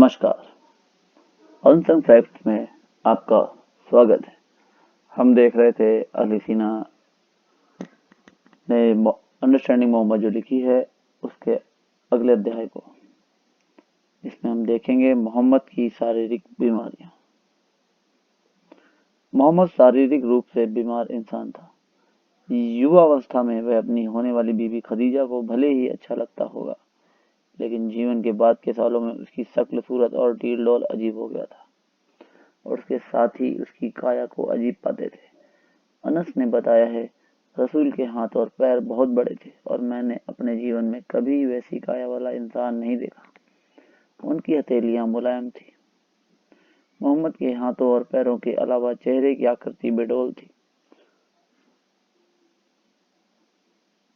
नमस्कार। Unsung facts में आपका स्वागत है। हम देख रहे थे अली सीना ने अंडरस्टैंडिंग मोहम्मद जो लिखी है उसके अगले अध्याय को, जिसमें हम देखेंगे मोहम्मद की शारीरिक बीमारियां। मोहम्मद शारीरिक रूप से बीमार इंसान था। युवावस्था में वह अपनी होने वाली बीवी खदीजा को भले ही अच्छा लगता होगा, लेकिन जीवन के बाद के सालों में उसकी शक्ल सूरत और डील डौल अजीब हो गया था, और उसके साथ ही उसकी काया को अजीब पाते थे। अनस ने बताया है, रसूल के हाथ और पैर बहुत बड़े थे और मैंने अपने जीवन में कभी वैसी काया वाला इंसान नहीं देखा। उनकी हथेलियां मुलायम थी। मोहम्मद के हाथों और पैरों के अलावा चेहरे की आकृति बेडौल थी,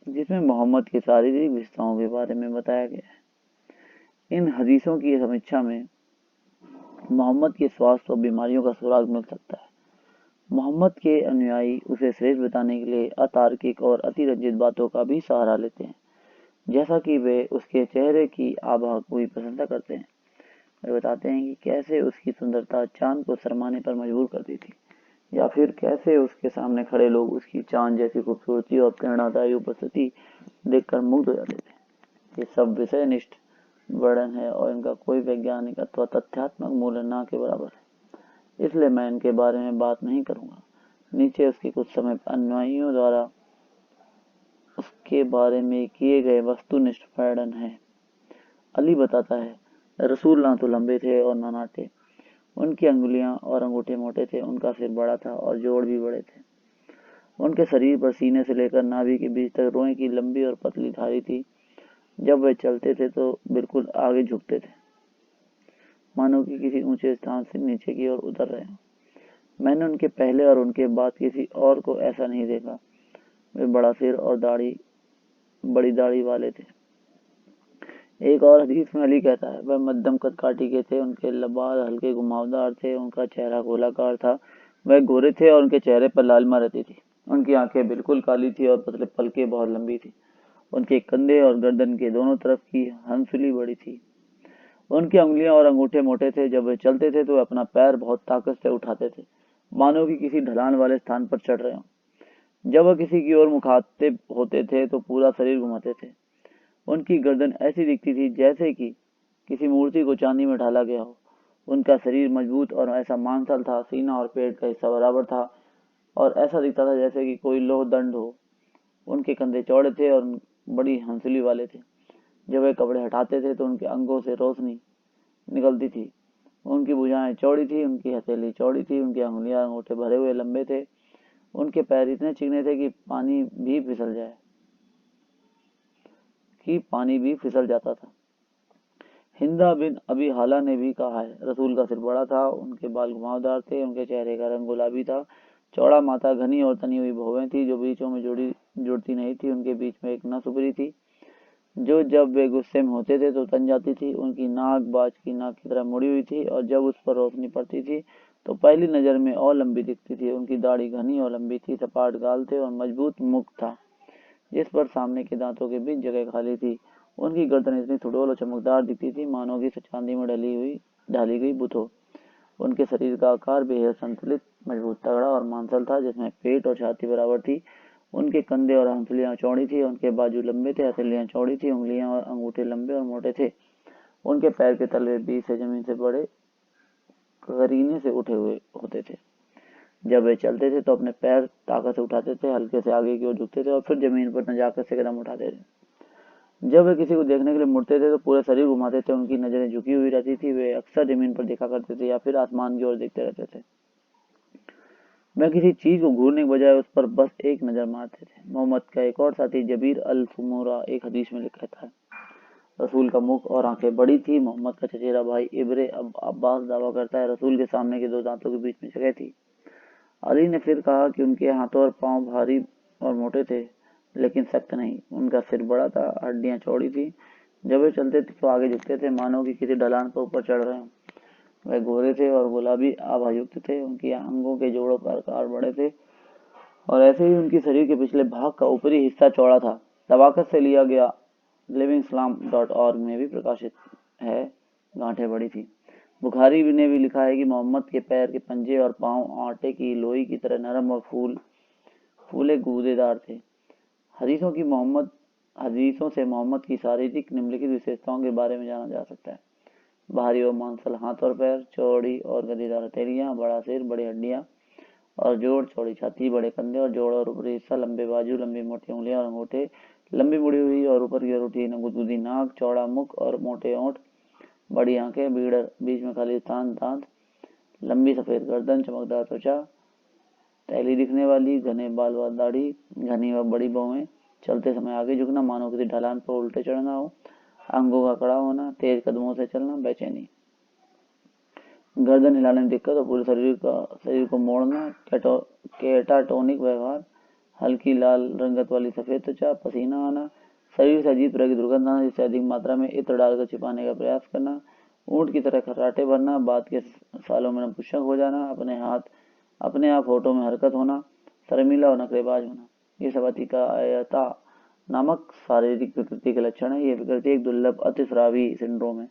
जिसमें मोहम्मद के शारीरिक विशेषताओं के बारे में बताया गया है। इन हदीसों की समीक्षा में मोहम्मद के स्वास्थ्य और बीमारियों का सुराग मिल सकता है। मोहम्मद के अनुयायी उसे श्रेष्ठ बताने के लिए अतार्किक और अतिरंजित बातों का भी सहारा लेते हैं, जैसा कि वे उसके चेहरे की आभा को ही प्रशंसा करते हैं। वे बताते हैं कि कैसे उसकी सुंदरता चांद को शर्माने पर मजबूर करती थी, या फिर कैसे उसके सामने खड़े लोग उसकी चांद जैसी खूबसूरती और प्रेरणादायी उपस्थिति देखकर मुग्ध हो जाते थे। ये सब विषयनिष्ठ वर्णन है और इनका कोई वैज्ञानिक अथवा तथ्यात्मक मूल्य न के बराबर है, इसलिए मैं इनके बारे में बात नहीं करूंगा। नीचे उसके कुछ समय अनुयायियों द्वारा उसके बारे में किए गए वस्तुनिष्ठ वर्णन है। अली बताता है, रसूल ना तो लंबे थे और ना नाटे। उनकी अंगुलियां और अंगूठे मोटे थे, उनका सिर बड़ा था और जोड़ भी बड़े थे। उनके शरीर पर सीने से लेकर नाभि के बीच तक रोए की लंबी और पतली धारी थी। जब वे चलते थे तो बिल्कुल आगे झुकते थे, मानो कि किसी ऊंचे स्थान से नीचे की ओर उतर रहे हों। मैंने उनके पहले और उनके बाद किसी और को ऐसा नहीं देखा। वे बड़ा सिर और बड़ी दाढ़ी वाले थे। एक और हदीस में अली कहता है, वह मध्यम कद काठी के थे, उनके बाल हल्के घुमावदार थे, उनका चेहरा गोलाकार था, वह गोरे थे और उनके चेहरे पर लालिमा रहती थी। उनकी आंखें बिल्कुल काली थी और पतले पलकें बहुत लंबी थी। उनके कंधे और गर्दन के दोनों तरफ की हंसुली बड़ी थी। उनकी उंगलियां और अंगूठे मोटे थे। जब वे चलते थे तो वे अपना पैर बहुत ताकत से उठाते थे, मानो कि किसी ढलान वाले स्थान पर चढ़ रहे हों। जब वह किसी की ओर मुखातिब होते थे तो पूरा शरीर घुमाते थे। उनकी गर्दन ऐसी दिखती थी जैसे कि किसी मूर्ति को चांदी में ढाला गया हो। उनका शरीर मजबूत और ऐसा मांसल था, सीना और पेट का हिस्सा बराबर था और ऐसा दिखता था जैसे कि कोई लोह दंड हो। उनके कंधे चौड़े थे और बड़ी हंसुली वाले थे। जब वे कपड़े हटाते थे तो उनके अंगों से रोशनी निकलती थी। उनकी भुजाएं चौड़ी थी, उनकी हथेली चौड़ी थी, उनकी अंगुलियां अंगूठे भरे हुए लंबे थे। उनके पैर इतने चिकने थे कि पानी भी फिसल जाता था। हिंदा बिन अबी हाला ने भी कहा है, रसूल का सिर बड़ा था, उनके बाल घुमावदार थे, उनके चेहरे का रंग गुलाबी था, चौड़ा माथा, घनी और तनी हुई भौवें थी जो बीचों में जुड़ती नहीं थी। उनके बीच में एक नस उभरी थी जो जब वे गुस्से में होते थे तो तन जाती थी। उनकी नाक बाज की नाक की तरह मुड़ी हुई थी और जब उस पर रोशनी पड़ती थी तो पहली नजर में और लंबी दिखती थी। उनकी दाढ़ी घनी और लंबी थी, सपाट गाल थे और मजबूत मुख था जिस पर सामने के दांतों के बीच जगह खाली थी। उनकी गर्दन इतनी सुडौल और चमकदार दिखती थी मानो कि चांदी में ढाली गई बुत हो। उनके शरीर का आकार बेहद संतुलित, मजबूत, तगड़ा और मांसल था, जिसमें पेट और छाती बराबर थी। उनके कंधे और हंसुलियां चौड़ी थी, उनके बाजू लंबे थे, हथेलियां चौड़ी थी, उंगलियां और अंगूठे लंबे और मोटे थे। उनके पैर के तलवे बीच से जमीन से बड़े करीने से उठे हुए होते थे। जब वे चलते थे तो अपने पैर ताकत से उठाते थे, हल्के से आगे की ओर झुकते थे और फिर जमीन पर नजाकत से कदम उठाते थे। जब वे किसी को देखने के लिए मुड़ते थे तो पूरे शरीर घुमाते थे। उनकी नजरें झुकी हुई रहती थी। वे अक्सर जमीन पर देखा करते थे या फिर आसमान की ओर देखते रहते थे। वह किसी चीज को घूरने के बजाय उस पर बस एक नजर मारते थे। मोहम्मद का एक और साथी जबीर अल फुमुरा एक हदीस में कहता है, रसूल का मुख और आंखें बड़ी थी। मोहम्मद का चचेरा भाई इब्रे अब्बास दावा करता है, रसूल के सामने के दो दांतों के बीच में जगह थी। अली ने फिर कहा कि उनके हाथों और पांव भारी और मोटे थे, लेकिन सख्त नहीं। उनका सिर बड़ा था, हड्डियां चौड़ी थी। जब वे चलते थे तो आगे झुकते थे, मानो कि किसी ढलान पर ऊपर चढ़ रहे हों। वह गोरे थे और गुलाबी आभायुक्त थे। उनकी अंगों के जोड़ों का आकार बड़े थे और ऐसे ही उनकी शरीर के पिछले भाग का ऊपरी हिस्सा चौड़ा था। तबाकत से लिया गया livingislam.org में भी प्रकाशित है, गांठें बड़ी थी। बुखारी ने भी लिखा है कि मोहम्मद के पैर के पंजे और पांव आटे की लोई की तरह नरम और फूले गूदेदार थे। हदीसों से मोहम्मद की शारीरिक निम्नलिखित विशेषताओं के बारे में जाना जा सकता है। भारी और मांसल हाथ और पैर, चौड़ी और गद्दीदार हथेलियां, बड़ा सिर, बड़ी हड्डियां और जोड़, चौड़ी छाती, बड़े कंधे और जोड़ और ऊपरी हिस्सा, लंबे बाजू, लंबी मोटी उंगलियां और अंगूठे, लंबी मुड़ी हुई और ऊपर की ओर उठी गुदगुदी नाक, चौड़ा मुख और मोटे ओंठ, बड़ी आंखें, बीच में खाली स्थान, दांत, लंबी सफेद गर्दन, चमकदार त्वचा, तैली दिखने वाली, घने बाल व दाढ़ी, घनी व बड़ी भौहें, चलते समय आगे झुकना मानो किसी ढलान पर उल्टे चढ़ना हो, अंगों का कड़ा होना, तेज कदमों से चलना, बेचैनी, गर्दन हिलाने में दिक्कत और पूरे शरीर को मोड़ना, केटाटोनिक व्यवहार, हल्की लाल रंगत वाली सफेद त्वचा, पसीना आना, शरीर से अजीब तरह की दुर्गंध आना जिससे अधिक मात्रा में इत्र डालकर छिपाने का प्रयास करना, ऊंट की तरह खर्राटे भरना, बात के सालों में नपुंसक हो जाना, अपने आप होठों में हरकत होना, शर्मीला और नखरेबाज होना, ये सब अतिकायता नामक शारीरिक विकृति के लक्षण है। ये विकृति एक दुर्लभ अतिस्रावी सिंड्रोम है।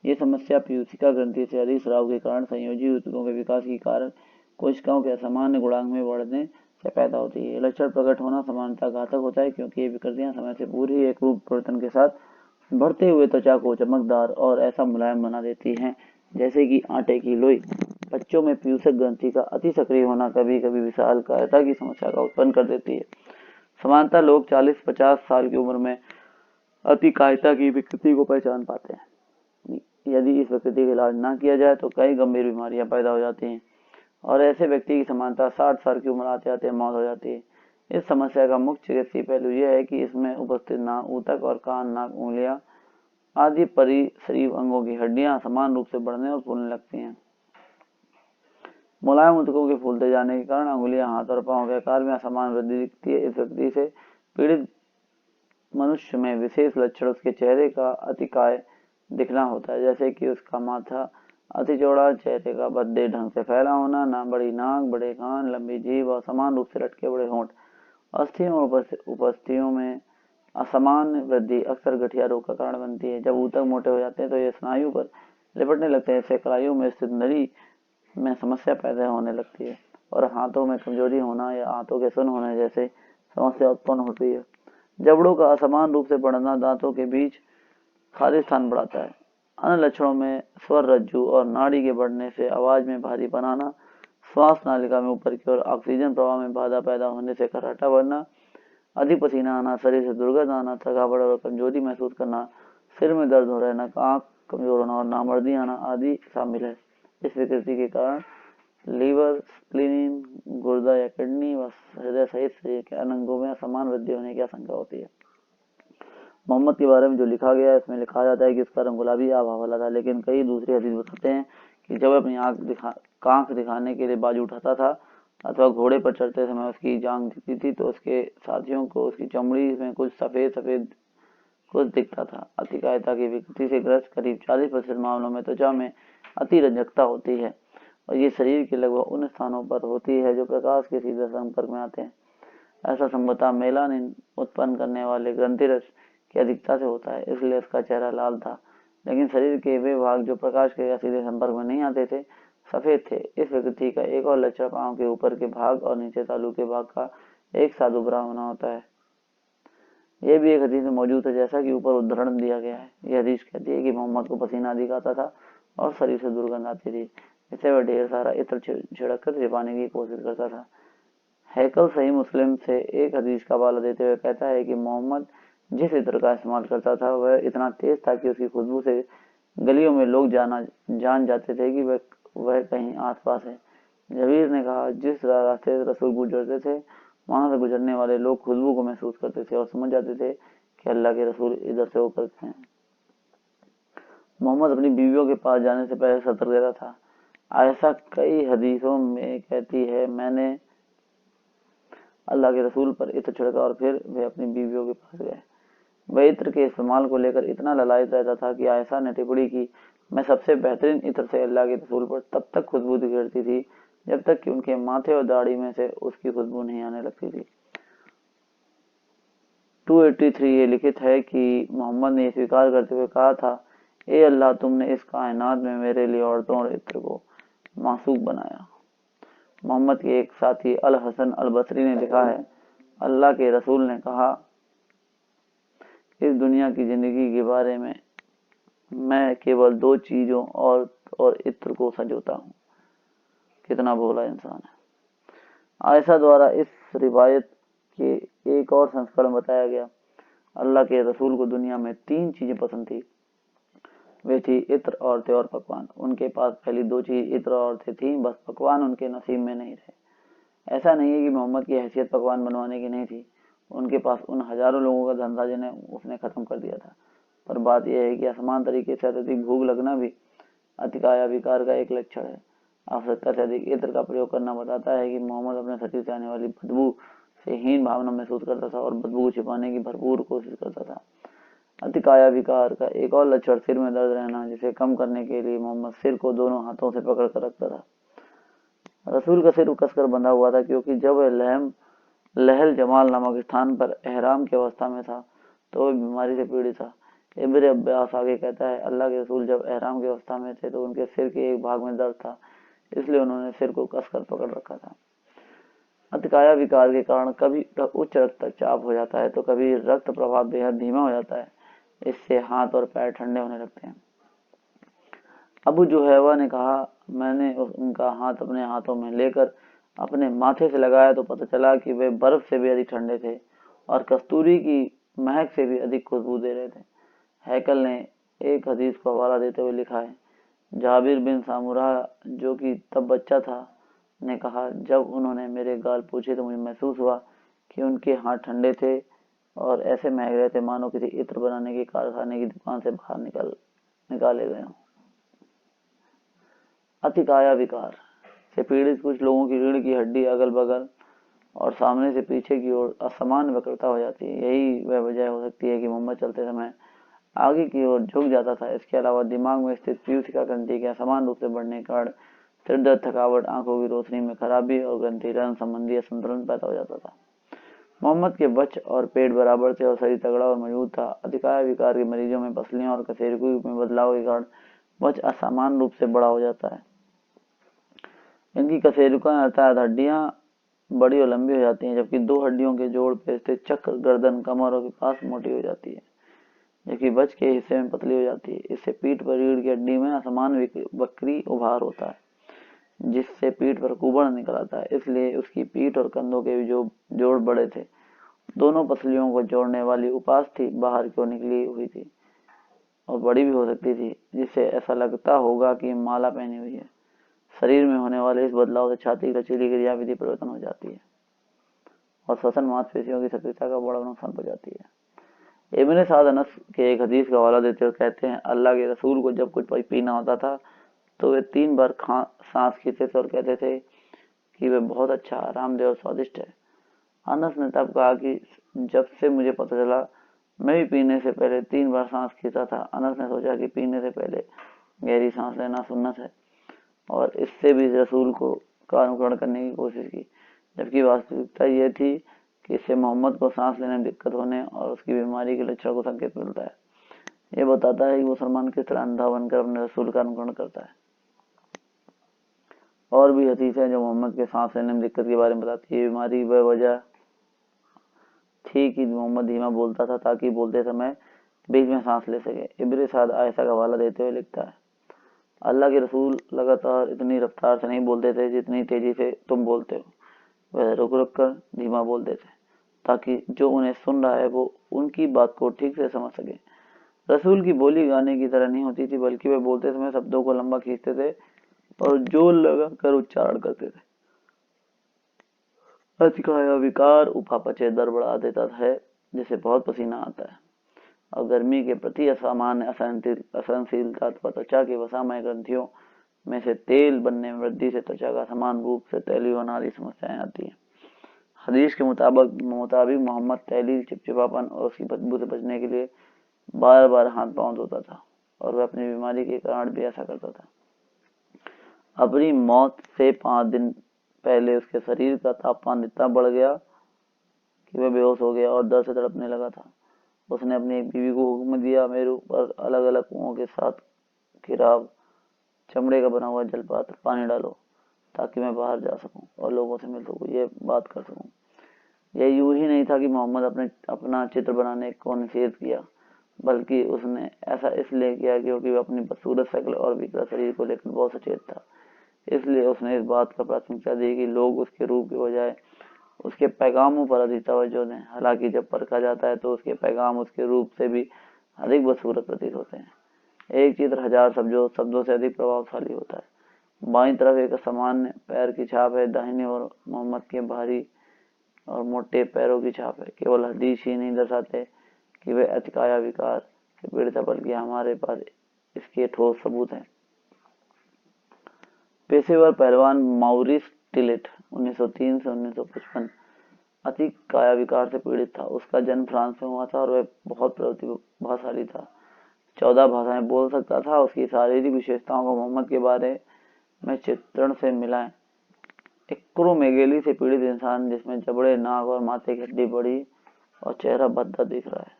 ये समस्या पीयूषिका ग्रंथि से अधिक स्राव के कारण संयोजी ऊतकों के विकास के कारण कोशिकाओं के असामान्य गुणांक में बढ़ने से पैदा होती है। लक्षण प्रकट होना सामान्यतः घातक होता है क्योंकि ये विकृतियां समय से पूरी एक रूप परिवर्तन के साथ बढ़ते हुए त्वचा को चमकदार और ऐसा मुलायम बना देती हैं जैसे कि आटे की लोई। बच्चों में पीयूषक ग्रंथि का अति सक्रिय होना कभी कभी विशालकायता की समस्या का उत्पन्न कर देती है। सामान्यतः लोग 40-50 साल की उम्र में अतिकायता की विकृति को पहचान पाते हैं। यदि इस विकृति का इलाज न किया जाए तो कई गंभीर बीमारियां पैदा हो जाती हैं और ऐसे व्यक्ति की सामान्यतः 60 साल की उम्र आते आते मौत हो जाती है। इस समस्या का मुख्य चिकित्सीय पहलू यह है कि इसमें उपस्थित नाक, ऊतक और कान, नाक, उंगलियां आदि परिशरीर अंगों की हड्डियां समान रूप से बढ़ने और फूलने लगती हैं। मुलायम ऊतकों के फूलते जाने के कारण अंगुलियां, हाथ और पांव के आकार में असमान वृद्धि दिखती है। इस विकृति से पीड़ित मनुष्य में विशेष लक्षण उसके चेहरे का अतिकाय दिखना होता है, जैसे कि उसका माथा अति चौड़ा, चेहरे का भद्दे ढंग से फैला होना, बड़ी नाक, बड़े कान, लंबी जीभ और समान रूप से लटके बड़े होंठ। अस्थियों और उपस्थियों में असमान वृद्धि अक्सर गठिया रोग का कारण बनती है। जब ऊतक मोटे हो जाते हैं तो ये स्नायु पर लिपटने लगते हैं, इससे कलाइयों में स्थित नली में समस्या पैदा होने लगती है और हाथों में कमजोरी होना या हाथों के सुन्न होने जैसे समस्या उत्पन्न होती है। जबड़ों का असमान रूप से बढ़ना दांतों के बीच खाली स्थान बढ़ाता है। अन्य लक्षणों में स्वर रज्जु और नाड़ी के बढ़ने से आवाज में भारी बनाना, श्वास नालिका में ऊपर की ओर ऑक्सीजन प्रवाह में बाधा पैदा होने से खर्राटा बढ़ना, अधिक पसीना आना, शरीर से दुर्गंध आना, थकावट और कमजोरी महसूस करना, सिर में दर्द हो रहना, आंख कमजोर होना और नामर्दी आना आदि शामिल है। इस विकृति के कारण लीवर, स्प्लीन, गुर्दा या किडनी व हृदय सहित शरीर के अन्य अंगों में असमान वृद्धि होने की आशंका होती है। मोहम्मद के बारे में जो लिखा गया है इसमें लिखा जाता है कि उसका रंग गुलाबी आभा वाला था, लेकिन कई दूसरे हदीस बताते हैं कि जब अपनी आंख दिखाने के लिए बाजू उठाता था अथवा घोड़े पर चढ़ते समय उसकी जांघ दिखती थी तो उसके साथियों को उसकी चमड़ी में कुछ सफेद सफेद कुछ दिखता था। अतिकायता की विकृति से ग्रस्त करीब 40% मामलों में त्वचा में अतिरंजकता होती है और ये शरीर के लगभग उन स्थानों पर होती है जो प्रकाश के सीधे संपर्क में आते हैं। ऐसा संभवतः मेलानिन उत्पन्न करने वाले ग्रंथिरस की अधिकता से होता है, इसलिए उसका चेहरा लाल था, लेकिन शरीर के वे भाग जो प्रकाश के सीधे संपर्क में नहीं आते थे सफेद थे। इस विकृति का एक और लक्षण पांव के ऊपर के भाग और नीचे तालू के भाग का एक साथ उभरा होना होता है। यह भी एक हदीस में मौजूद है, जैसा कि ऊपर उदाहरण दिया गया है। यह हदीस कहती है कि मोहम्मद को पसीना अधिक आता था और शरीर से दुर्गंध आती थी, इससे वह ढेर सारा इत्र छिड़क कर छिपाने की कोशिश करता था। हैकल सही मुस्लिम से एक हदीस का हवाला देते हुए कहता है कि मोहम्मद जिस इत्र का इस्तेमाल करता था वह इतना तेज था कि उसकी खुशबू से गलियों में लोग जान जाते थे कि वह कहीं आसपास है। जबीर ने कहा, जिस रास्ते से रसूल गुजरते थे वहां से गुजरने वाले लोग खुशबू को महसूस करते थे और समझ जाते थे कि अल्लाह के रसूल इधर से होकर हैं। मोहम्मद अपनी बीवियों के पास जाने से पहले सतर्क रहता था। आयशा कई हदीसों में कहती है, मैंने अल्लाह के रसूल पर इत्र छिड़का और फिर वे अपनी बीवियों के पास गए। वह इत्र के इस्तेमाल को लेकर इतना ललायत रहता था कि आयशा ने टिप्पणी की, मैं सबसे बेहतरीन इत्र से अल्लाह के रसूल पर तब तक खुशबू बिखेरती थी जब तक कि उनके माथे और दाढ़ी में से उसकी खुशबू नहीं आने लगती थी। 283 ये लिखित है कि मोहम्मद ने स्वीकार करते हुए कहा था ए अल्लाह, तुमने इस कायनात में मेरे लिए औरतों और इत्र को मासूक बनाया। मोहम्मद के एक साथी अल हसन अल बसरी ने लिखा है, अल्लाह के रसूल ने कहा, इस दुनिया की जिंदगी के बारे में मैं केवल दो चीजों और इत्र को संजोता हूँ। कितना भोला इंसान है। आयशा द्वारा इस रिवायत के एक और संस्करण में बताया गया, अल्लाह के रसूल को दुनिया में तीन चीजें पसंद थी। वे थी इत्र, औरतें और पकवान। उनके पास पहली दो चीज इत्र और औरतें थी, बस पकवान उनके नसीब में नहीं रहे। ऐसा नहीं है कि मोहम्मद की हैसियत पकवान बनवाने की नहीं थी, उनके पास उन हजारों लोगों का धंधा जिन्हें उसने खत्म कर दिया था। पर बात यह है कि असमान तरीके से अत्यधिक भूख लगना भी अतिकाया विकार का एक लक्षण है। आवश्यकता से अधिक इत्र का प्रयोग करना बताता है कि मोहम्मद अपने शरीर से आने वाली बदबू से हीन भावना महसूस करता था और बदबू को छिपाने की भरपूर कोशिश करता था। अतिकाया विकार का एक और लक्षण सिर में दर्द रहना, जिसे कम करने के लिए मोहम्मद सिर को दोनों हाथों से पकड़ कर रखता था। रसूल का सिर कसकर बंधा हुआ था, क्योंकि जब वह लहल जमाल नामक स्थान पर एहराम की अवस्था में था तो वह बीमारी से पीड़ित था। इब्न अब्बास आगे कहता है, अल्लाह के रसूल जब एहराम की अवस्था में थे तो उनके सिर के एक भाग में दर्द था, इसलिए उन्होंने सिर को कसकर पकड़ रखा था। अतिकाया विकार के कारण कभी उच्च रक्तचाप हो जाता है तो कभी रक्त प्रवाह बेहद धीमा हो जाता है। इससे हाथ और पैर ठंडे होने लगते हैं। अबू जुहैवा ने कहा, मैंने उनका हाथ अपने हाथों में लेकर अपने माथे से लगाया तो पता चला कि वे बर्फ से भी अधिक ठंडे थे और कस्तूरी की महक से भी अधिक खुशबू दे रहे थे। हैकल ने एक हदीस को हवाला देते हुए लिखा है, जाबिर बिन सामुरा, जो कि तब बच्चा था, ने कहा, जब उन्होंने मेरे गाल पूछे तो मुझे महसूस हुआ कि उनके हाथ ठंडे थे और ऐसे महक रहे थे मानो किसी इत्र बनाने के कारखाने की दुकान से बाहर निकाले गए हों। अतिकाया विकार से पीड़ित कुछ लोगों की रीढ़ की हड्डी अगल बगल और सामने से पीछे की ओर असमान वक्रता हो जाती है। यही वह वजह हो सकती है कि मोहम्मद चलते समय आगे की ओर झुक जाता था। इसके अलावा दिमाग में स्थित पीयूषिका ग्रंथि के असमान रूप से बढ़ने के कारण सिर दर्द, थकावट, आंखों की रोशनी में खराबी और ग्रंथि रन संबंधी असंतुलन पैदा हो जाता था। मोहम्मद के बच्च और पेट बराबर थे और शरीर तगड़ा और मजबूत था। अतिकाय विकार के मरीजों में पसलियों और कशेरुकी में बदलाव के कारण बच्च असामान्य रूप से बड़ा हो जाता है। इनकी कशेरुका अर्थात हड्डियां बड़ी और लंबी हो जाती हैं, जबकि दो हड्डियों के जोड़ पे स्थित चक्र गर्दन कमर के पास मोटी हो जाती है, जबकि बच्च के हिस्से में पतली हो जाती है। इससे पीठ पर रीढ़ की हड्डी में असमान वक्री उभार होता है, जिससे पीठ पर कुबड़ निकल आता है। इसलिए उसकी पीठ और कंधों के जो जोड़ बड़े थे, दोनों पसलियों को जोड़ने वाली उपास थी बाहर की ओर निकली हुई थी और बड़ी भी हो सकती थी, जिससे ऐसा लगता होगा कि माला पहनी हुई है। शरीर में होने वाले इस बदलाव से छाती की लचीली क्रिया विधि परिवर्तन हो जाती है और श्वसन मांसपेशियों की सक्रियता का बड़ा नुकसान पहुंचाती है। इब्न साद अनस के एक हदीस का हवाला देते हुए कहते हैं, अल्लाह के रसूल को जब कुछ पीना होता था तो वे 3 बार सांस खींचते थे और कहते थे कि वे बहुत अच्छा, आरामदेह और स्वादिष्ट है। अनस ने तब कहा कि जब से मुझे पता चला, मैं भी पीने से पहले 3 बार सांस खींचता था। अनस ने सोचा कि पीने से पहले गहरी सांस लेना सुन्नत है और इससे भी रसूल का अनुकरण करने की कोशिश की, जबकि वास्तविकता यह थी कि इससे मोहम्मद को सांस लेने में दिक्कत होने और उसकी बीमारी के लक्षण को संकेत मिलता है। यह बताता है कि मुसलमान किस तरह अंधा बनकर अपने रसूल का अनुकरण करता है। और भी हदीस है जो मोहम्मद के सांस लेने में दिक्कत के बारे में बताती है। बीमारी वह वजह थी कि मोहम्मद धीमा बोलता था ताकि बोलते समय बीच में सांस ले सके। इब्न साद आयशा का हवाला देते हुए लिखता है, अल्लाह के रसूल लगातार इतनी रफ्तार से नहीं बोलते थे जितनी तेजी से तुम बोलते हो। वह रुक रुक कर धीमा बोलते थे ताकि जो उन्हें सुन रहा है वो उनकी बात को ठीक से समझ सके। रसूल की बोली गाने की तरह नहीं होती थी, बल्कि वे बोलते समय शब्दों को लंबा खींचते थे और जोर लगाकर उच्चारण करते थे। अतिकाया विकार उपापचय दर बढ़ा देता है, जिससे बहुत पसीना आता है और गर्मी के प्रति असामान्य असहनशीलता अथवा त्वचा की वसामय ग्रंथियों में से तेल बनने में वृद्धि से त्वचा का समान रूप से तैलीय होना आदि समस्याएं आती हैं। हदीस के मुताबिक मोहम्मद तैलीय, चिपचिपापन और उसकी बदबू से बचने के लिए बार बार हाथ पांव धोता था और वह अपनी बीमारी के कारण भी ऐसा करता था। अपनी मौत से 5 दिन पहले उसके शरीर का तापमान इतना बढ़ गया कि वह बेहोश हो गया और दर्द से तड़पने लगा था। उसने अपनी एक बीवी को हुक्म दिया, मेरे ऊपर अलग अलग कुओं के साथ खिराब चमड़े का बना हुआ जलपात्र पानी डालो, ताकि मैं बाहर जा सकूं और लोगों से मिल सकूं, ये बात कर सकूं। यह यूं ही नहीं था कि मोहम्मद अपना चित्र बनाने को निषेध किया, बल्कि उसने ऐसा इसलिए किया क्योंकि वह अपनी बदसूरत शक्ल और विकृत शरीर को लेकर बहुत सचेत था। इसलिए उसने इस बात का प्राथमिकता दी कि लोग उसके रूप के बजाय उसके पैगामों पर अधिक तवज्जो दें। हालांकि जब परखा जाता है तो उसके पैगाम उसके रूप से भी अधिक बदसूरत प्रतीत होते हैं। एक चित्र हजार शब्दों से अधिक प्रभावशाली होता है। बाईं तरफ एक सामान्य पैर की छाप है, दाहिनी ओर मोहम्मद के भारी और मोटे पैरों की छाप है। केवल हदीस ही नहीं दर्शाते कि वे अतिकाया विकार के पीड़ित है, बल्कि हमारे पास इसके ठोस सबूत हैं। पेशेवर पहलवान माउरिस टिलेट 1903 से 1955 अतिकाया विकार से पीड़ित था। उसका जन्म फ्रांस में हुआ था और वह बहुत प्रतिभाशाली था। 14 भाषाएं बोल सकता था। उसकी शारीरिक विशेषताओं को मोहम्मद के बारे में चित्रण से मिलाएं। एक्रोमेगेली से पीड़ित इंसान जिसमें जबड़े, नाक और माथे की हड्डी बड़ी और चेहरा भद्दा दिख रहा है।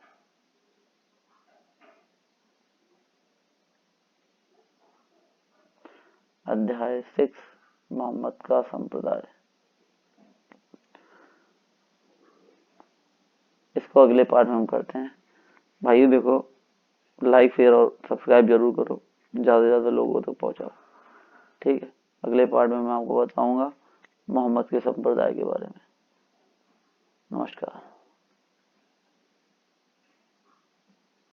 अध्याय 6 मोहम्मद का संप्रदाय। इसको अगले पार्ट में हम करते हैं। भाइयों देखो, लाइक शेयर और सब्सक्राइब जरूर करो, ज्यादा से ज्यादा लोगों तक पहुंचाओ। ठीक है, अगले पार्ट में मैं आपको बताऊंगा मोहम्मद के संप्रदाय के बारे में। नमस्कार।